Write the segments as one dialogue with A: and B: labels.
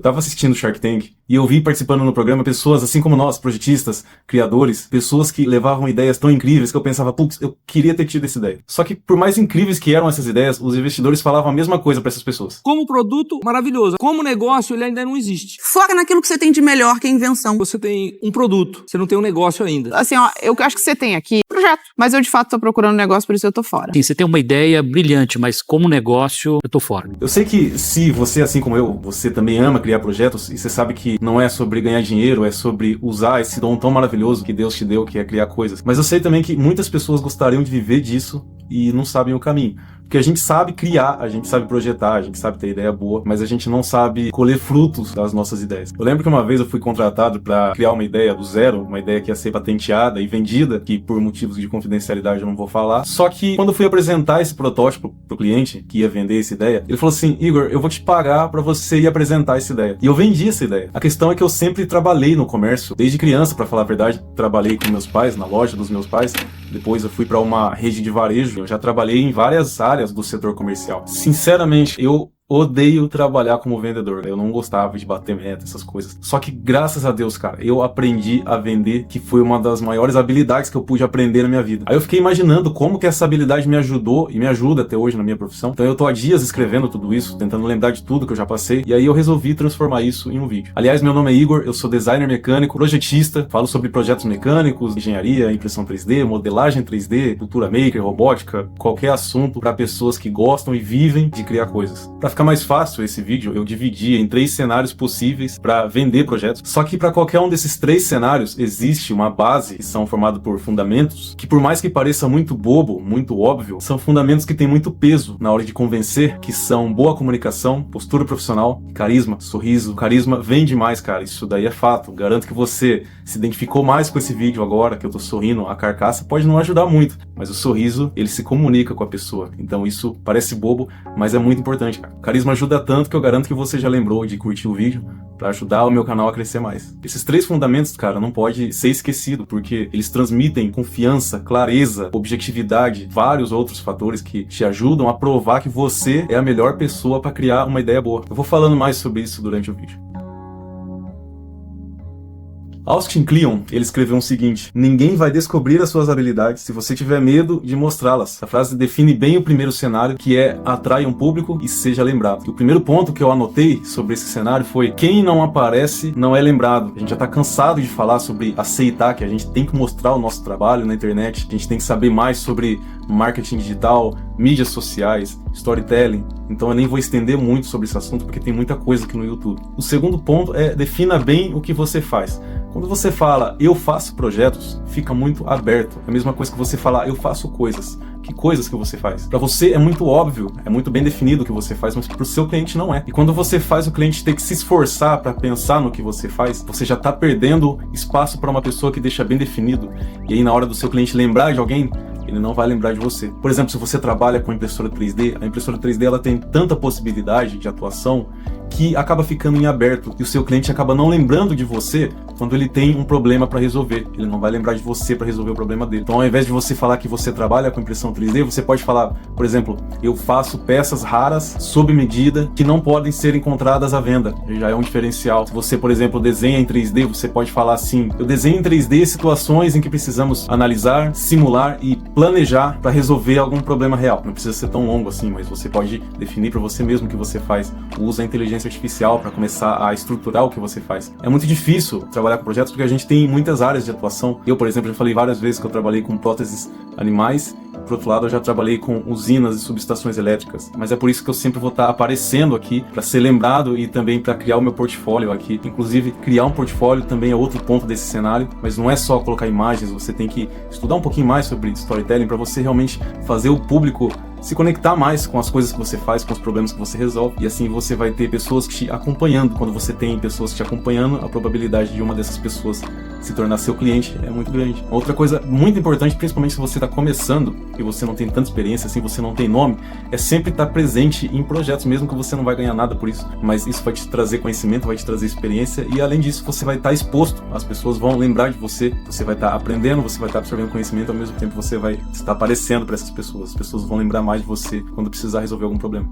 A: tava assistindo Shark Tank e eu vi participando no programa pessoas assim como nós, projetistas, criadores, pessoas que levavam ideias tão incríveis que eu pensava, putz, eu queria ter tido essa ideia. Só que por mais incríveis que eram essas ideias, os investidores falavam a mesma coisa para essas pessoas.
B: Como produto, maravilhoso. Como negócio, ele ainda não existe.
C: Foca naquilo que você tem de melhor, que é invenção.
B: Você tem um produto, você não tem um negócio ainda.
C: Assim, ó, eu acho que você tem aqui projeto, mas eu de fato tô procurando um negócio, por isso eu tô fora.
D: Sim, você tem uma ideia brilhante, mas como negócio, eu tô fora.
A: Eu sei que se você, assim como eu, você também ama criar projetos e você sabe que não é sobre ganhar dinheiro, é sobre usar esse dom tão maravilhoso que Deus te deu, que é criar coisas. Mas eu sei também que muitas pessoas gostariam de viver disso e não sabem o caminho. Porque a gente sabe criar, a gente sabe projetar, a gente sabe ter ideia boa, mas a gente não sabe colher frutos das nossas ideias. Eu lembro que uma vez eu fui contratado para criar uma ideia do zero, uma ideia que ia ser patenteada e vendida, que por motivos de confidencialidade eu não vou falar. Só que quando eu fui apresentar esse protótipo pro cliente, que ia vender essa ideia, ele falou assim, Igor, eu vou te pagar para você ir apresentar essa ideia. E eu vendi essa ideia. A questão é que eu sempre trabalhei no comércio, desde criança, para falar a verdade, trabalhei com meus pais, na loja dos meus pais, depois eu fui para uma rede de varejo, eu já trabalhei em várias áreas do setor comercial. Sinceramente, eu odeio trabalhar como vendedor. Eu não gostava de bater meta, essas coisas. Só que, graças a Deus, cara, eu aprendi a vender, que foi uma das maiores habilidades que eu pude aprender na minha vida. Aí eu fiquei imaginando como que essa habilidade me ajudou e me ajuda até hoje na minha profissão. Então eu tô há dias escrevendo tudo isso, tentando lembrar de tudo que eu já passei, e aí eu resolvi transformar isso em um vídeo. Aliás, meu nome é Igor, eu sou designer mecânico, projetista, falo sobre projetos mecânicos, engenharia, impressão 3D, modelagem 3D, cultura maker, robótica, qualquer assunto para pessoas que gostam e vivem de criar coisas. Para ficar mais fácil esse vídeo, eu dividi em 3 cenários possíveis para vender projetos. Só que para qualquer um desses 3 cenários existe uma base que são formados por fundamentos que, por mais que pareça muito bobo, muito óbvio, são fundamentos que têm muito peso na hora de convencer, que são boa comunicação, postura profissional, carisma, sorriso. Carisma vende mais, cara, isso daí é fato. Garanto que você se identificou mais com esse vídeo agora, que eu tô sorrindo. A carcaça pode não ajudar muito, mas o sorriso, ele se comunica com a pessoa. Então isso parece bobo, mas é muito importante, cara. Carisma ajuda tanto que eu garanto que você já lembrou de curtir o vídeo para ajudar o meu canal a crescer mais. Esses 3 fundamentos, cara, não pode ser esquecido, porque eles transmitem confiança, clareza, objetividade, vários outros fatores que te ajudam a provar que você é a melhor pessoa para criar uma ideia boa. Eu vou falando mais sobre isso durante o vídeo. Austin Kleon, ele escreveu o seguinte: ninguém vai descobrir as suas habilidades se você tiver medo de mostrá-las. A frase define bem o primeiro cenário, que é atraia um público e seja lembrado. E o primeiro ponto que eu anotei sobre esse cenário foi: quem não aparece não é lembrado. A gente já tá cansado de falar sobre aceitar que a gente tem que mostrar o nosso trabalho na internet, a gente tem que saber mais sobre marketing digital, mídias sociais, storytelling. Então eu nem vou estender muito sobre esse assunto porque tem muita coisa aqui no YouTube. O segundo ponto é defina bem o que você faz. Quando você fala eu faço projetos, fica muito aberto. É a mesma coisa que você falar eu faço coisas. Que coisas que você faz? Para você é muito óbvio, é muito bem definido o que você faz, mas para o seu cliente não é. E quando você faz o cliente ter que se esforçar para pensar no que você faz, você já está perdendo espaço para uma pessoa que deixa bem definido. E aí na hora do seu cliente lembrar de alguém, ele não vai lembrar de você. Por exemplo, se você trabalha com impressora 3D, a impressora 3D ela tem tanta possibilidade de atuação que acaba ficando em aberto e o seu cliente acaba não lembrando de você quando ele tem um problema para resolver. Ele não vai lembrar de você para resolver o problema dele. Então, ao invés de você falar que você trabalha com impressão 3D, você pode falar, por exemplo, eu faço peças raras, sob medida, que não podem ser encontradas à venda. Já é um diferencial. Se você, por exemplo, desenha em 3D, você pode falar assim, eu desenho em 3D situações em que precisamos analisar, simular e planejar para resolver algum problema real. Não precisa ser tão longo assim, mas você pode definir para você mesmo o que você faz. Usa a inteligência artificial para começar a estruturar o que você faz. É muito difícil trabalhar com projetos porque a gente tem muitas áreas de atuação. Eu, por exemplo, já falei várias vezes que eu trabalhei com próteses animais. Por outro lado, eu já trabalhei com usinas e subestações elétricas. Mas é por isso que eu sempre vou estar aparecendo aqui para ser lembrado e também para criar o meu portfólio aqui. Inclusive, criar um portfólio também é outro ponto desse cenário. Mas não é só colocar imagens, você tem que estudar um pouquinho mais sobre storytelling para você realmente fazer o público se conectar mais com as coisas que você faz, com os problemas que você resolve, e assim você vai ter pessoas te acompanhando. Quando você tem pessoas te acompanhando, a probabilidade de uma dessas pessoas se tornar seu cliente é muito grande. Outra coisa muito importante, principalmente se você está começando e você não tem tanta experiência, assim, você não tem nome, é sempre estar presente em projetos, mesmo que você não vai ganhar nada por isso, mas isso vai te trazer conhecimento, vai te trazer experiência, e além disso você vai estar exposto, as pessoas vão lembrar de você, você vai estar aprendendo, você vai estar absorvendo conhecimento, ao mesmo tempo você vai estar aparecendo para essas pessoas, as pessoas vão lembrar mais de você quando precisar resolver algum problema.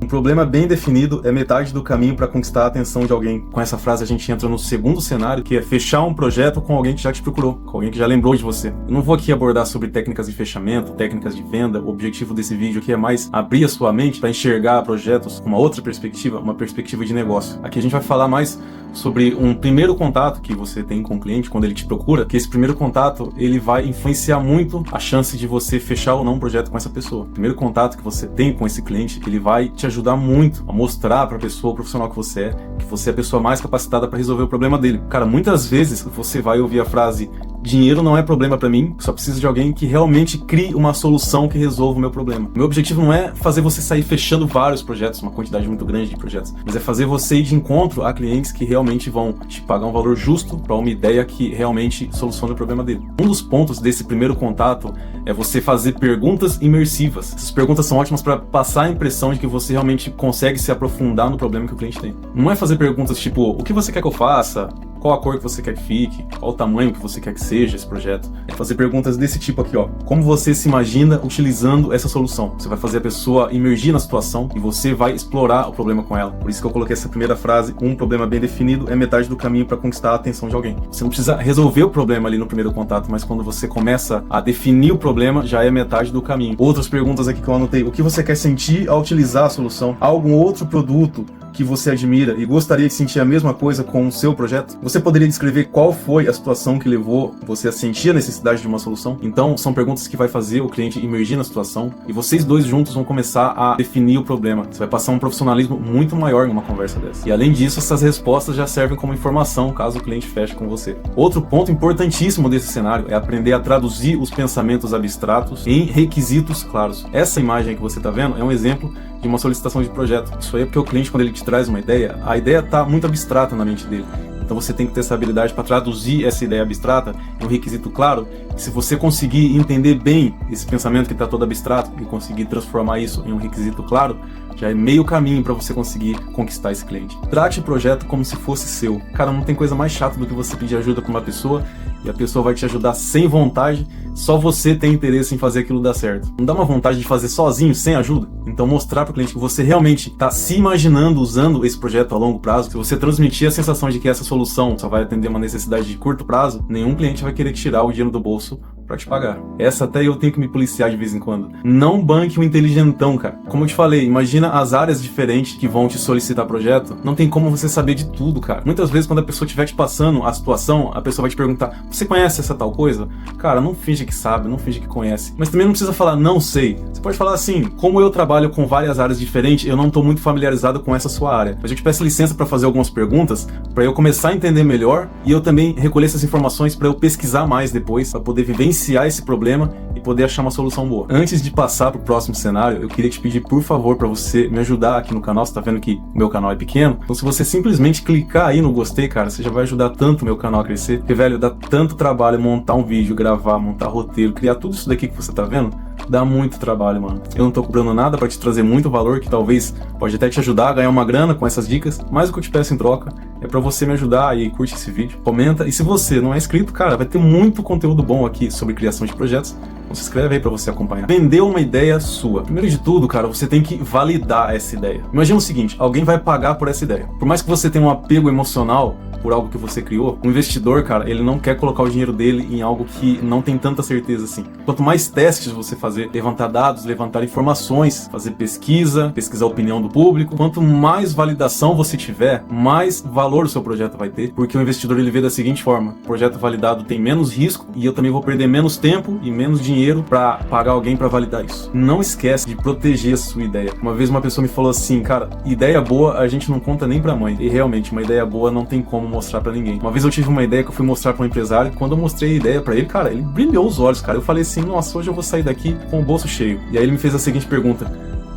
A: Um problema bem definido é metade do caminho para conquistar a atenção de alguém. Com essa frase a gente entra no segundo cenário, que é fechar um projeto com alguém que já te procurou, com alguém que já lembrou de você. Eu não vou aqui abordar sobre técnicas de fechamento, técnicas de venda. O objetivo desse vídeo aqui é mais abrir a sua mente para enxergar projetos com uma outra perspectiva, uma perspectiva de negócio. Aqui a gente vai falar mais sobre um primeiro contato que você tem com o cliente quando ele te procura, que esse primeiro contato ele vai influenciar muito a chance de você fechar ou não um projeto com essa pessoa. O primeiro contato que você tem com esse cliente, ele vai te ajudar muito a mostrar para a pessoa, o profissional que você é a pessoa mais capacitada para resolver o problema dele. Cara, muitas vezes você vai ouvir a frase: dinheiro não é problema para mim, só preciso de alguém que realmente crie uma solução que resolva o meu problema. Meu objetivo não é fazer você sair fechando vários projetos, uma quantidade muito grande de projetos, mas é fazer você ir de encontro a clientes que realmente vão te pagar um valor justo para uma ideia que realmente solucione o problema dele. Um dos pontos desse primeiro contato é você fazer perguntas imersivas. Essas perguntas são ótimas para passar a impressão de que você realmente consegue se aprofundar no problema que o cliente tem. Não é fazer perguntas tipo: o que você quer que eu faça? Qual a cor que você quer que fique? Qual o tamanho que você quer que seja esse projeto? É fazer perguntas desse tipo aqui, ó. Como você se imagina utilizando essa solução? Você vai fazer a pessoa imergir na situação e você vai explorar o problema com ela. Por isso que eu coloquei essa primeira frase: um problema bem definido é metade do caminho para conquistar a atenção de alguém. Você não precisa resolver o problema ali no primeiro contato, mas quando você começa a definir o problema, já é metade do caminho. Outras perguntas aqui que eu anotei: o que você quer sentir ao utilizar a solução? Algum outro produto que você admira e gostaria de sentir a mesma coisa com o seu projeto? Você poderia descrever qual foi a situação que levou você a sentir a necessidade de uma solução? Então, são perguntas que vai fazer o cliente imergir na situação e vocês dois juntos vão começar a definir o problema. Você vai passar um profissionalismo muito maior numa conversa dessa. E além disso, essas respostas já servem como informação caso o cliente feche com você. Outro ponto importantíssimo desse cenário é aprender a traduzir os pensamentos abstratos em requisitos claros. Essa imagem que você está vendo é um exemplo de uma solicitação de projeto. Isso aí é porque o cliente, quando ele te traz uma ideia, a ideia está muito abstrata na mente dele. Então você tem que ter essa habilidade para traduzir essa ideia abstrata em um requisito claro. E se você conseguir entender bem esse pensamento que está todo abstrato e conseguir transformar isso em um requisito claro, já é meio caminho para você conseguir conquistar esse cliente. Trate o projeto como se fosse seu. Cara, não tem coisa mais chata do que você pedir ajuda para uma pessoa e a pessoa vai te ajudar sem vontade, só você tem interesse em fazer aquilo dar certo. Não dá uma vontade de fazer sozinho, sem ajuda? Então mostrar para o cliente que você realmente está se imaginando usando esse projeto a longo prazo. Se você transmitir a sensação de que essa solução só vai atender uma necessidade de curto prazo, nenhum cliente vai querer tirar o dinheiro do bolso para te pagar. Essa até eu tenho que me policiar de vez em quando. Não banque o inteligentão, cara. Como eu te falei, imagina as áreas diferentes que vão te solicitar projeto. Não tem como você saber de tudo, cara. Muitas vezes quando a pessoa estiver te passando a situação, a pessoa vai te perguntar: você conhece essa tal coisa? Cara, não finge que sabe, não finge que conhece. Mas também não precisa falar não sei. Você pode falar assim: como eu trabalho com várias áreas diferentes, eu não estou muito familiarizado com essa sua área. Mas eu te peço licença para fazer algumas perguntas para eu começar a entender melhor e eu também recolher essas informações para eu pesquisar mais depois, para poder vivenciar esse problema e poder achar uma solução boa. Antes de passar para o próximo cenário, eu queria te pedir, por favor, para você me ajudar aqui no canal. Você tá vendo que o meu canal é pequeno? Então se você simplesmente clicar aí no gostei, cara, você já vai ajudar tanto o meu canal a crescer. Porque, velho, dá tanto trabalho montar um vídeo, gravar, montar roteiro, criar tudo isso daqui que você tá vendo. Dá muito trabalho, mano. Eu não tô cobrando nada pra te trazer muito valor, que talvez pode até te ajudar a ganhar uma grana com essas dicas, mas o que eu te peço em troca é pra você me ajudar e curte esse vídeo, comenta, e se você não é inscrito, cara, vai ter muito conteúdo bom aqui sobre criação de projetos. Então se inscreve aí pra você acompanhar. Vender uma ideia sua. Primeiro de tudo, cara, você tem que validar essa ideia. Imagina o seguinte: alguém vai pagar por essa ideia. Por mais que você tenha um apego emocional por algo que você criou, o investidor, cara, ele não quer colocar o dinheiro dele em algo que não tem tanta certeza assim. Quanto mais testes você fazer, levantar dados, levantar informações, fazer pesquisar a opinião do público, quanto mais validação você tiver, mais valor o seu projeto vai ter, porque o investidor ele vê da seguinte forma: o projeto validado tem menos risco e eu também vou perder menos tempo e menos dinheiro para pagar alguém para validar isso. Não esquece de proteger a sua ideia. Uma vez uma pessoa me falou assim: cara, ideia boa a gente não conta nem pra mãe. E realmente, uma ideia boa não tem como mostrar pra ninguém. Uma vez eu tive uma ideia que eu fui mostrar pra um empresário, e quando eu mostrei a ideia pra ele, cara, ele brilhou os olhos, cara. Eu falei assim: nossa, hoje eu vou sair daqui com o bolso cheio. E aí ele me fez a seguinte pergunta: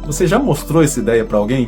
A: você já mostrou essa ideia pra alguém?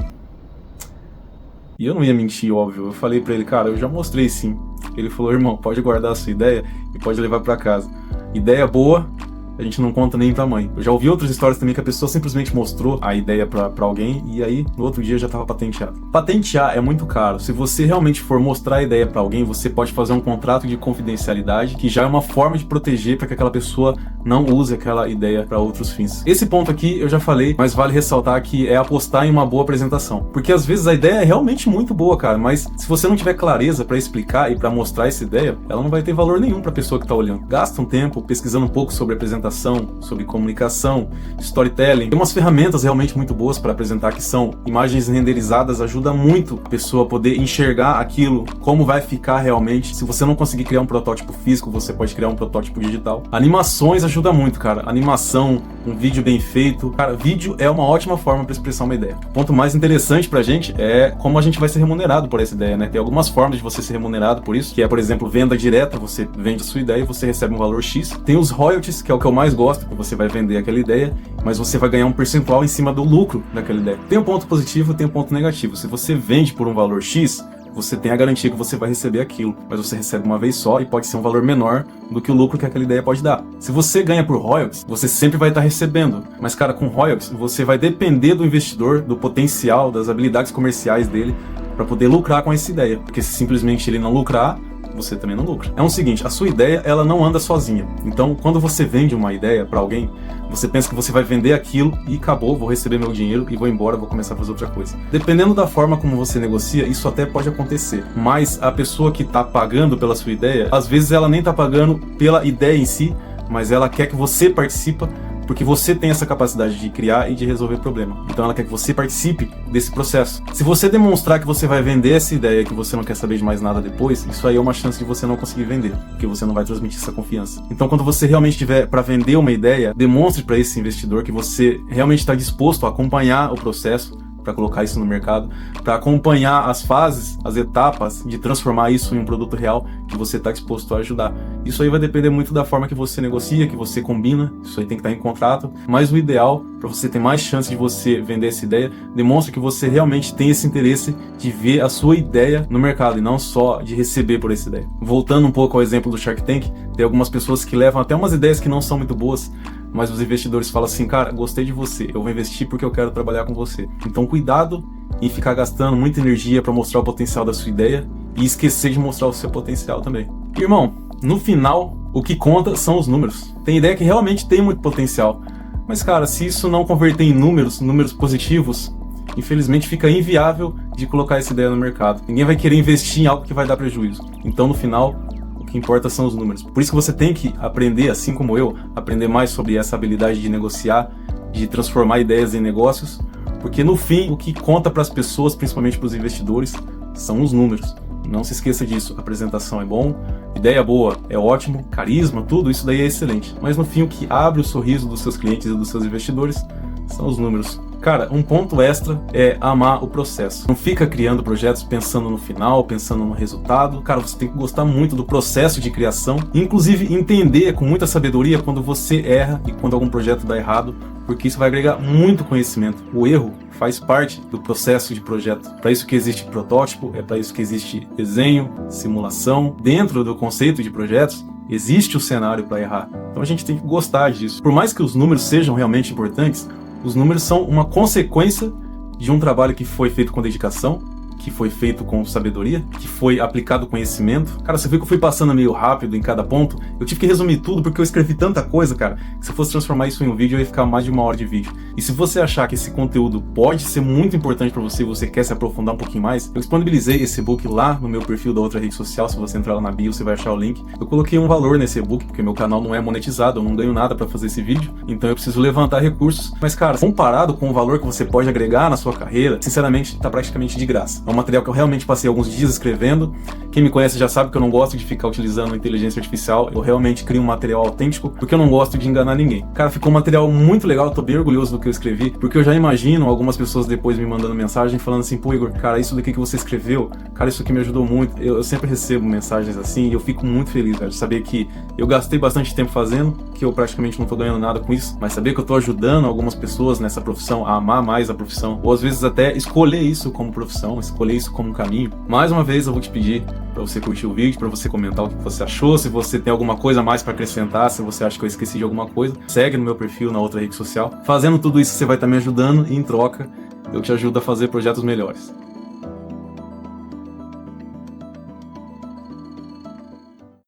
A: E eu não ia mentir, óbvio. Eu falei pra ele: cara, eu já mostrei sim. Ele falou: irmão, pode guardar a sua ideia e pode levar pra casa. Ideia boa a gente não conta nem pra mãe. Eu já ouvi outras histórias também que a pessoa simplesmente mostrou a ideia pra alguém e aí no outro dia já tava patenteado. Patentear é muito caro. Se você realmente for mostrar a ideia pra alguém, você pode fazer um contrato de confidencialidade, que já é uma forma de proteger para que aquela pessoa não use aquela ideia para outros fins. Esse ponto aqui eu já falei, mas vale ressaltar que é apostar em uma boa apresentação. Porque às vezes a ideia é realmente muito boa, cara, mas se você não tiver clareza para explicar e para mostrar essa ideia, ela não vai ter valor nenhum para a pessoa que tá olhando. Gasta um tempo pesquisando um pouco sobre apresentação, sobre comunicação, storytelling. Tem umas ferramentas realmente muito boas para apresentar que são imagens renderizadas, ajuda muito a pessoa a poder enxergar aquilo, como vai ficar realmente. Se você não conseguir criar um protótipo físico, você pode criar um protótipo digital. Animações ajuda muito, cara. Animação, um vídeo bem feito. Cara, vídeo é uma ótima forma para expressar uma ideia. O ponto mais interessante pra gente é como a gente vai ser remunerado por essa ideia, né? Tem algumas formas de você ser remunerado por isso, que é, por exemplo, venda direta. Você vende a sua ideia e você recebe um valor X. Tem os royalties, que é o que eu mais gosto, que você vai vender aquela ideia, mas você vai ganhar um percentual em cima do lucro daquela ideia. Tem um ponto positivo e tem um ponto negativo. Se você vende por um valor X, você tem a garantia que você vai receber aquilo, mas você recebe uma vez só e pode ser um valor menor do que o lucro que aquela ideia pode dar. Se você ganha por royalties, você sempre vai estar recebendo, mas cara, com royalties, você vai depender do investidor, do potencial, das habilidades comerciais dele para poder lucrar com essa ideia, porque se simplesmente ele não lucrar, você também não lucra. É o seguinte, a sua ideia, ela não anda sozinha. Então, quando você vende uma ideia para alguém, você pensa que você vai vender aquilo e acabou, vou receber meu dinheiro e vou embora, vou começar a fazer outra coisa. Dependendo da forma como você negocia, isso até pode acontecer. Mas a pessoa que está pagando pela sua ideia, às vezes ela nem está pagando pela ideia em si, mas ela quer que você participe porque você tem essa capacidade de criar e de resolver problema. Então ela quer que você participe desse processo. Se você demonstrar que você vai vender essa ideia, que você não quer saber de mais nada depois, isso aí é uma chance de você não conseguir vender, porque você não vai transmitir essa confiança. Então quando você realmente tiver para vender uma ideia, demonstre para esse investidor que você realmente está disposto a acompanhar o processo, para colocar isso no mercado, para acompanhar as fases, as etapas de transformar isso em um produto real que você está disposto a ajudar. Isso aí vai depender muito da forma que você negocia, que você combina, isso aí tem que estar em contrato, mas o ideal, para você ter mais chance de você vender essa ideia, demonstra que você realmente tem esse interesse de ver a sua ideia no mercado e não só de receber por essa ideia. Voltando um pouco ao exemplo do Shark Tank, tem algumas pessoas que levam até umas ideias que não são muito boas, mas os investidores falam assim, cara, gostei de você, eu vou investir porque eu quero trabalhar com você. Então cuidado em ficar gastando muita energia para mostrar o potencial da sua ideia e esquecer de mostrar o seu potencial também. Irmão, no final, o que conta são os números. Tem ideia que realmente tem muito potencial, mas cara, se isso não converter em números positivos, infelizmente fica inviável de colocar essa ideia no mercado. Ninguém vai querer investir em algo que vai dar prejuízo. Então no final, o que importa são os números. Por isso que você tem que aprender, assim como eu, aprender mais sobre essa habilidade de negociar, de transformar ideias em negócios, porque no fim, o que conta para as pessoas, principalmente para os investidores, são os números. Não se esqueça disso, a apresentação é bom, ideia boa é ótimo, carisma, tudo isso daí é excelente. Mas no fim, o que abre o sorriso dos seus clientes e dos seus investidores são os números. Cara, um ponto extra é amar o processo. Não fica criando projetos pensando no final, pensando no resultado. Cara, você tem que gostar muito do processo de criação, inclusive entender com muita sabedoria quando você erra e quando algum projeto dá errado, porque isso vai agregar muito conhecimento. O erro faz parte do processo de projeto. Para isso que existe protótipo, é para isso que existe desenho, simulação. Dentro do conceito de projetos, existe o cenário para errar. Então a gente tem que gostar disso. Por mais que os números sejam realmente importantes, os números são uma consequência de um trabalho que foi feito com dedicação, que foi feito com sabedoria, que foi aplicado conhecimento. Cara, você viu que eu fui passando meio rápido em cada ponto? Eu tive que resumir tudo porque eu escrevi tanta coisa, cara, que se eu fosse transformar isso em um vídeo, eu ia ficar mais de 1 hora de vídeo. E se você achar que esse conteúdo pode ser muito importante para você e você quer se aprofundar um pouquinho mais, eu disponibilizei esse e-book lá no meu perfil da outra rede social. Se você entrar lá na bio, você vai achar o link. Eu coloquei um valor nesse e-book, porque meu canal não é monetizado, eu não ganho nada para fazer esse vídeo, então eu preciso levantar recursos. Mas, cara, comparado com o valor que você pode agregar na sua carreira, sinceramente, tá praticamente de graça. É um material que eu realmente passei alguns dias escrevendo. Quem me conhece já sabe que eu não gosto de ficar utilizando inteligência artificial. Eu realmente crio um material autêntico, porque eu não gosto de enganar ninguém. Cara, ficou um material muito legal, eu tô bem orgulhoso do que eu escrevi, porque eu já imagino algumas pessoas depois me mandando mensagem falando assim, pô Igor, cara, isso daqui que você escreveu, cara, isso aqui me ajudou muito. Eu sempre recebo mensagens assim e eu fico muito feliz, cara, de saber que eu gastei bastante tempo fazendo, que eu praticamente não tô ganhando nada com isso, mas saber que eu tô ajudando algumas pessoas nessa profissão a amar mais a profissão, ou às vezes até escolher isso como profissão, escolher isso como caminho. Mais uma vez eu vou te pedir para você curtir o vídeo, para você comentar o que você achou, se você tem alguma coisa a mais para acrescentar, se você acha que eu esqueci de alguma coisa, segue no meu perfil na outra rede social. Fazendo tudo isso você vai estar me ajudando e em troca eu te ajudo a fazer projetos melhores.